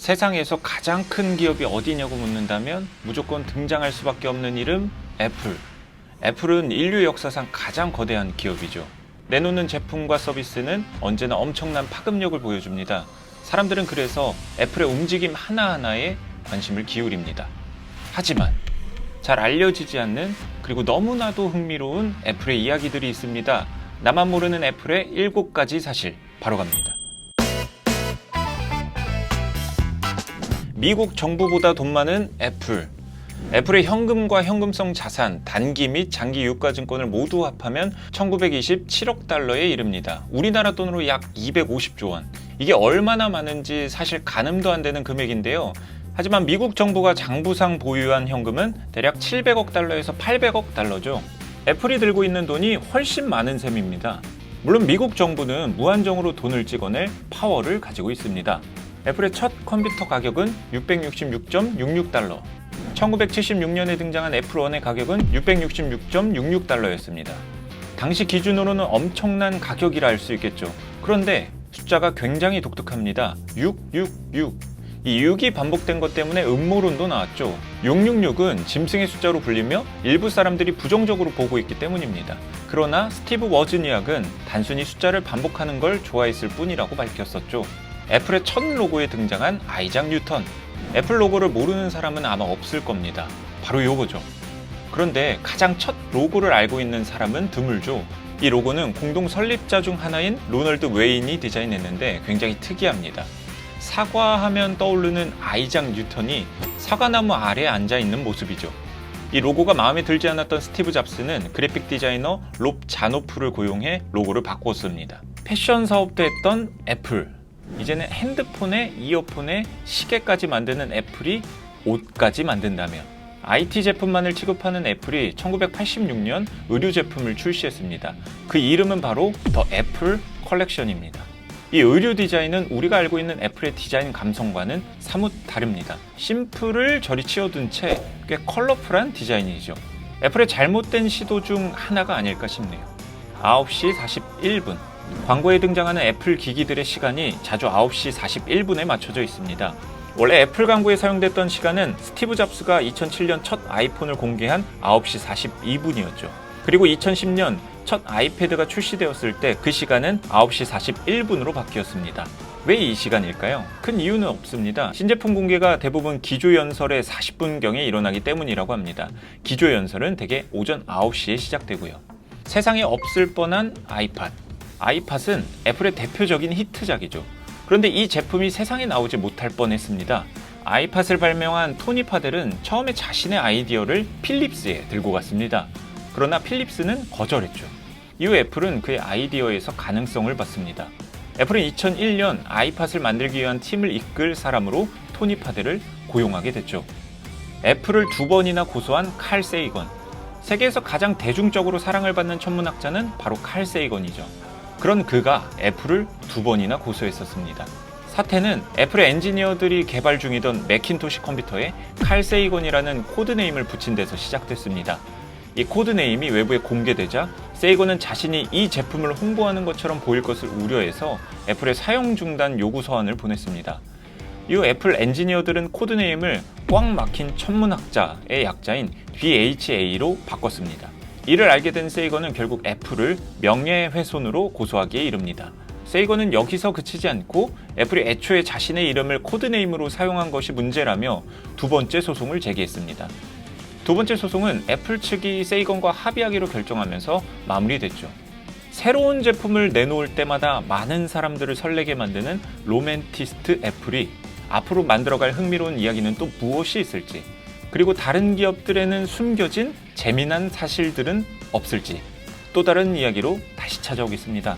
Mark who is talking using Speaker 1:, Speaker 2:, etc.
Speaker 1: 세상에서 가장 큰 기업이 어디냐고 묻는다면 무조건 등장할 수밖에 없는 이름 애플. 애플은 인류 역사상 가장 거대한 기업이죠. 내놓는 제품과 서비스는 언제나 엄청난 파급력을 보여줍니다. 사람들은 그래서 애플의 움직임 하나하나에 관심을 기울입니다. 하지만 잘 알려지지 않는, 그리고 너무나도 흥미로운 애플의 이야기들이 있습니다. 나만 모르는 애플의 7가지 사실, 바로 갑니다. 미국 정부보다 돈 많은 애플. 애플의 현금과 현금성 자산, 단기 및 장기 유가증권을 모두 합하면 1927억 달러에 이릅니다. 우리나라 돈으로 약 250조 원. 이게 얼마나 많은지 사실 가늠도 안 되는 금액인데요. 하지만 미국 정부가 장부상 보유한 현금은 대략 700억 달러에서 800억 달러죠. 애플이 들고 있는 돈이 훨씬 많은 셈입니다. 물론 미국 정부는 무한정으로 돈을 찍어낼 파워를 가지고 있습니다. 애플의 첫 컴퓨터 가격은 666.66달러. 1976년에 등장한 애플1의 가격은 666.66달러였습니다. 당시 기준으로는 엄청난 가격이라 할 수 있겠죠. 그런데 숫자가 굉장히 독특합니다. 666. 이 6이 반복된 것 때문에 음모론도 나왔죠. 666은 짐승의 숫자로 불리며 일부 사람들이 부정적으로 보고 있기 때문입니다. 그러나 스티브 워즈니악은 단순히 숫자를 반복하는 걸 좋아했을 뿐이라고 밝혔었죠. 애플의 첫 로고에 등장한 아이작 뉴턴. 애플 로고를 모르는 사람은 아마 없을 겁니다. 바로 요거죠. 그런데 가장 첫 로고를 알고 있는 사람은 드물죠. 이 로고는 공동 설립자 중 하나인 로널드 웨인이 디자인했는데 굉장히 특이합니다. 사과하면 떠오르는 아이작 뉴턴이 사과나무 아래에 앉아있는 모습이죠. 이 로고가 마음에 들지 않았던 스티브 잡스는 그래픽 디자이너 롭 자노프를 고용해 로고를 바꿨습니다. 패션 사업도 했던 애플. 이제는 핸드폰에 이어폰에 시계까지 만드는 애플이 옷까지 만든다며. IT 제품만을 취급하는 애플이 1986년 의류 제품을 출시했습니다. 그 이름은 바로 더 애플 컬렉션입니다. 이 의류 디자인은 우리가 알고 있는 애플의 디자인 감성과는 사뭇 다릅니다. 심플을 저리 치워둔 채 꽤 컬러풀한 디자인이죠. 애플의 잘못된 시도 중 하나가 아닐까 싶네요. 9시 41분. 광고에 등장하는 애플 기기들의 시간이 자주 9시 41분에 맞춰져 있습니다. 원래 애플 광고에 사용됐던 시간은 스티브 잡스가 2007년 첫 아이폰을 공개한 9시 42분이었죠. 그리고 2010년 첫 아이패드가 출시되었을 때 그 시간은 9시 41분으로 바뀌었습니다. 왜 이 시간일까요? 큰 이유는 없습니다. 신제품 공개가 대부분 기조연설의 40분경에 일어나기 때문이라고 합니다. 기조연설은 대개 오전 9시에 시작되고요. 세상에 없을 뻔한 아이팟. 아이팟은 애플의 대표적인 히트작이죠. 그런데 이 제품이 세상에 나오지 못할 뻔했습니다. 아이팟을 발명한 토니 파델은 처음에 자신의 아이디어를 필립스에 들고 갔습니다. 그러나 필립스는 거절했죠. 이후 애플은 그의 아이디어에서 가능성을 봤습니다. 애플은 2001년 아이팟을 만들기 위한 팀을 이끌 사람으로 토니 파델을 고용하게 됐죠. 애플을 2번이나 고소한 칼 세이건. 세계에서 가장 대중적으로 사랑을 받는 천문학자는 바로 칼 세이건이죠. 그런 그가 애플을 2번이나 고소했었습니다. 사태는 애플의 엔지니어들이 개발 중이던 매킨토시 컴퓨터에 칼 세이건이라는 코드네임을 붙인 데서 시작됐습니다. 이 코드네임이 외부에 공개되자 세이건은 자신이 이 제품을 홍보하는 것처럼 보일 것을 우려해서 애플에 사용 중단 요구 서한을 보냈습니다. 이후 애플 엔지니어들은 코드네임을 꽉 막힌 천문학자의 약자인 DHA로 바꿨습니다. 이를 알게 된 세이건은 결국 애플을 명예훼손으로 고소하기에 이릅니다. 세이건은 여기서 그치지 않고 애플이 애초에 자신의 이름을 코드네임으로 사용한 것이 문제라며 2번째 소송을 제기했습니다. 2번째 소송은 애플 측이 세이건과 합의하기로 결정하면서 마무리됐죠. 새로운 제품을 내놓을 때마다 많은 사람들을 설레게 만드는 로맨티스트 애플이 앞으로 만들어갈 흥미로운 이야기는 또 무엇이 있을지, 그리고 다른 기업들에는 숨겨진 재미난 사실들은 없을지, 또 다른 이야기로 다시 찾아오겠습니다.